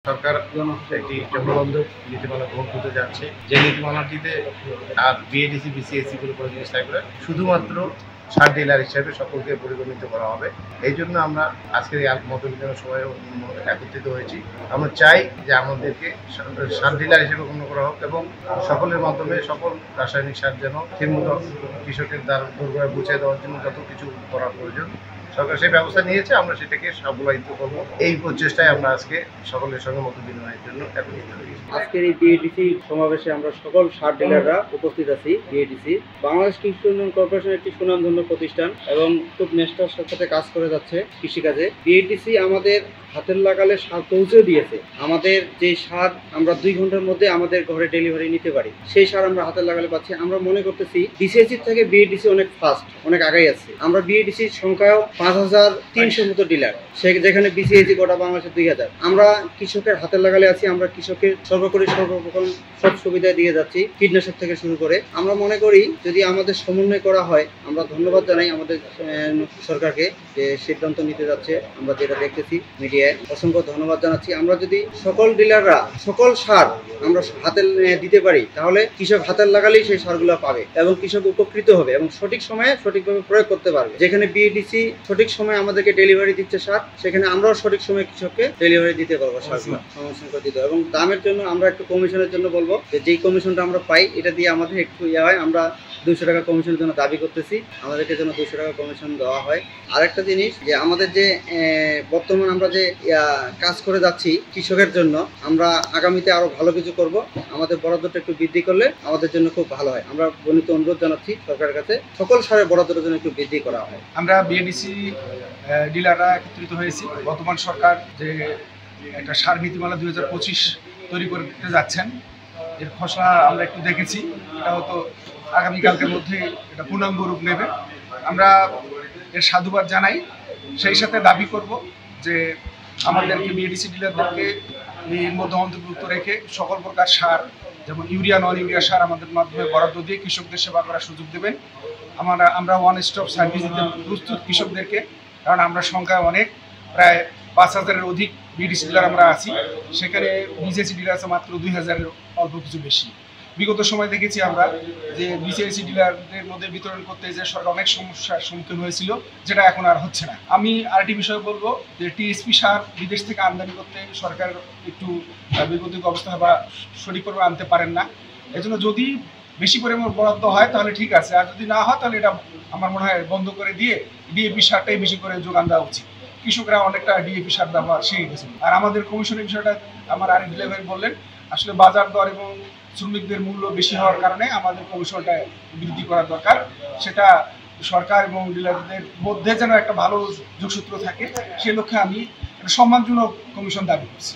সরকার একটি জনবন্ধক নীতিমালা গ্রহণ করতে যাচ্ছে, যে নীতিমালাটিতে আর বিএডিসি বিসিএসসি গুলো কোনো জিনিস থাকবে শুধুমাত্র সার ডিলার হিসেবে সকলকে পরিগণিত করা হবে। এই জন্য আমরা আজকের এই মত বিনিময় সময় একত্রিত হয়েছি। আমরা চাই যে আমাদেরকে সার ডিলার হিসেবে গণ্য করা হোক এবং সকলের মাধ্যমে সকল রাসায়নিক সার যেন ঠিকমতো কৃষকের দ্বার দুর্গয় বুঝে দেওয়ার জন্য যত কিছু করা প্রয়োজন সরকার সেই ব্যবস্থা নিয়েছে, আমরা সেটাকে সফলায়িত করব। এই প্রচেষ্টায় আমরা আজকে সকলের সঙ্গে মত বিনিময়ের জন্য একত্রিত হয়েছি। আজকের এই বিএডিসি সমাবেশে আমরা সকল সার ডিলাররা উপস্থিত আছি। বিএডিসি বাংলাদেশ কৃষি উন্নয়ন কর্পোরেশন একটি সুনামধন্য প্রতিষ্ঠান এবং খুব নিষ্ঠার সাথে কাজ করে যাচ্ছে কৃষিকাজে। বিএডিসি আমাদের হাতের লাগালে সার পৌঁছেও দিয়েছে। আমাদের যে সার আমরা 2 ঘন্টার মধ্যে আমাদের ঘরে ডেলিভারি নিতে পারি, সেই সার আমরা হাতের লাগালে পাচ্ছি। আমরা মনে করতেছি বিসিএসসি থেকে বিএডিসি অনেক ফাস্ট, অনেক আগাই আছে। আমরা বিএডিসির সংখ্যাও 5300 মতো ডিলার, যেখানে বিসিএসসি গোটা বাংলাদেশে 2000। আমরা কৃষকের হাতের লাগালে আছি। আমরা কৃষকের সর্বপ্রথম সব সুবিধা দিয়ে যাচ্ছি, কীটনাশক থেকে শুরু করে। আমরা মনে করি যদি আমাদের সমন্বয় করা হয়, আমরা ধন্যবাদ জানাই আমাদের সরকারকে যে সিদ্ধান্ত নিতে যাচ্ছে। আমরা যেটা দেখতেছি মিডিয়ায়, অসংখ্য ধন্যবাদ জানাচ্ছি। আমরা যদি সকল ডিলাররা সকল সার আমরা হাতে দিতে পারি, তাহলে কৃষক হাতের লাগালেই সেই সারগুলো পাবে এবং কৃষক উপকৃত হবে এবং সঠিক সময়ে সঠিকভাবে প্রয়োগ করতে পারবে। যেখানে বিএডিসি সঠিক সময়ে আমাদেরকে ডেলিভারি দিচ্ছে সার, সেখানে আমরাও সঠিক সময়ে কৃষককে ডেলিভারি দিতে পারবো সারগুলো সমস্যা দিতে। এবং দামের জন্য আমরা একটু কমিশনের জন্য বলবো যে যেই কমিশনটা আমরা পাই এটা দিয়ে আমাদের একটু হয়। আমরা 200 টাকা কমিশনের জন্য দাবি করতেছি, আমাদেরকে যেন 200 টাকা কমিশন দেওয়া হয়। আরেকটা জিনিস যে আমাদের যে বর্তমান আমরা যে কাজ করে যাচ্ছি কৃষকের জন্য, আমরা আগামীতে আরো ভালো কিছু করব। আমাদের বরাদ্দটা একটু বৃদ্ধি করলে আমাদের জন্য খুব ভালো হয়। আমরা বর্ণিত অনুরোধ জানাচ্ছি সরকারের কাছে সকল সারের বরাদ্দটার জন্য একটু বৃদ্ধি করা হয়। আমরা বিএডিসি ডিলাররা একত্রিত হয়েছি। বর্তমান সরকার যে একটা সার নীতিমালা 2025 তৈরি করতে যাচ্ছেন, এর খসড়া আমরা একটু দেখেছি। এটা হয়তো আগামীকালকের মধ্যে এটা পূর্ণাঙ্গ রূপ নেবে। আমরা এর সাধুবাদ জানাই, সেই সাথে দাবি করব যে আমাদেরকে বিএডিসি ডিলারদেরকে এর মধ্যে অন্তর্ভুক্ত রেখে সকল প্রকার সার, যেমন ইউরিয়া, নন ইউরিয়া সার আমাদের মাধ্যমে বরাদ্দ দিয়ে কৃষকদের সেবা করার সুযোগ দেবেন। আমরা ওয়ান স্টপ সার্ভিস দিতে প্রস্তুত কৃষকদেরকে, কারণ আমরা সংখ্যায় অনেক, প্রায় 5000-এর অধিক বিএডিসি ডিলার আমরা আছি। সেখানে বিসিএসসি ডিলার আছে মাত্র 2000-এর অল্প কিছু বেশি। বিগত সময় দেখেছি আমরা যে বিসিএসসি ডিলারদের মধ্যে বিতরণ করতে যে সরকার অনেক সমস্যার সম্মুখীন হয়েছিল, যেটা এখন আর হচ্ছে না। আমি আরেকটি বিষয় বলবো যে টিএসপি সার বিদেশ থেকে আমদানি করতে সরকার একটু বিগতিক অবস্থা বা সঠিকভাবে আনতে পারেন না। এজন্য যদি বেশি পরিমাণ বরাদ্দ হয় তাহলে ঠিক আছে, আর যদি না হয় তাহলে এটা আমার মনে হয় বন্ধ করে দিয়ে ডিএপি সারটাই বেশি করে যোগান দেওয়া উচিত। কৃষকরা অনেকটা ডিএপি সার ব্যবহার শিখে গেছে। আর আমাদের কমিশনের বিষয়টা আমার আরেক ডিলার বললেন, আসলে বাজার দর এবং শ্রমিকদের মূল্য বেশি হওয়ার কারণে আমাদের কমিশনটা বৃদ্ধি করা দরকার। সেটা সরকার এবং ডিলারদের মধ্যে যেন একটা ভালো যোগসূত্র থাকে, সে লক্ষ্যে আমি একটা সম্মানজনক কমিশন দাবি করছি।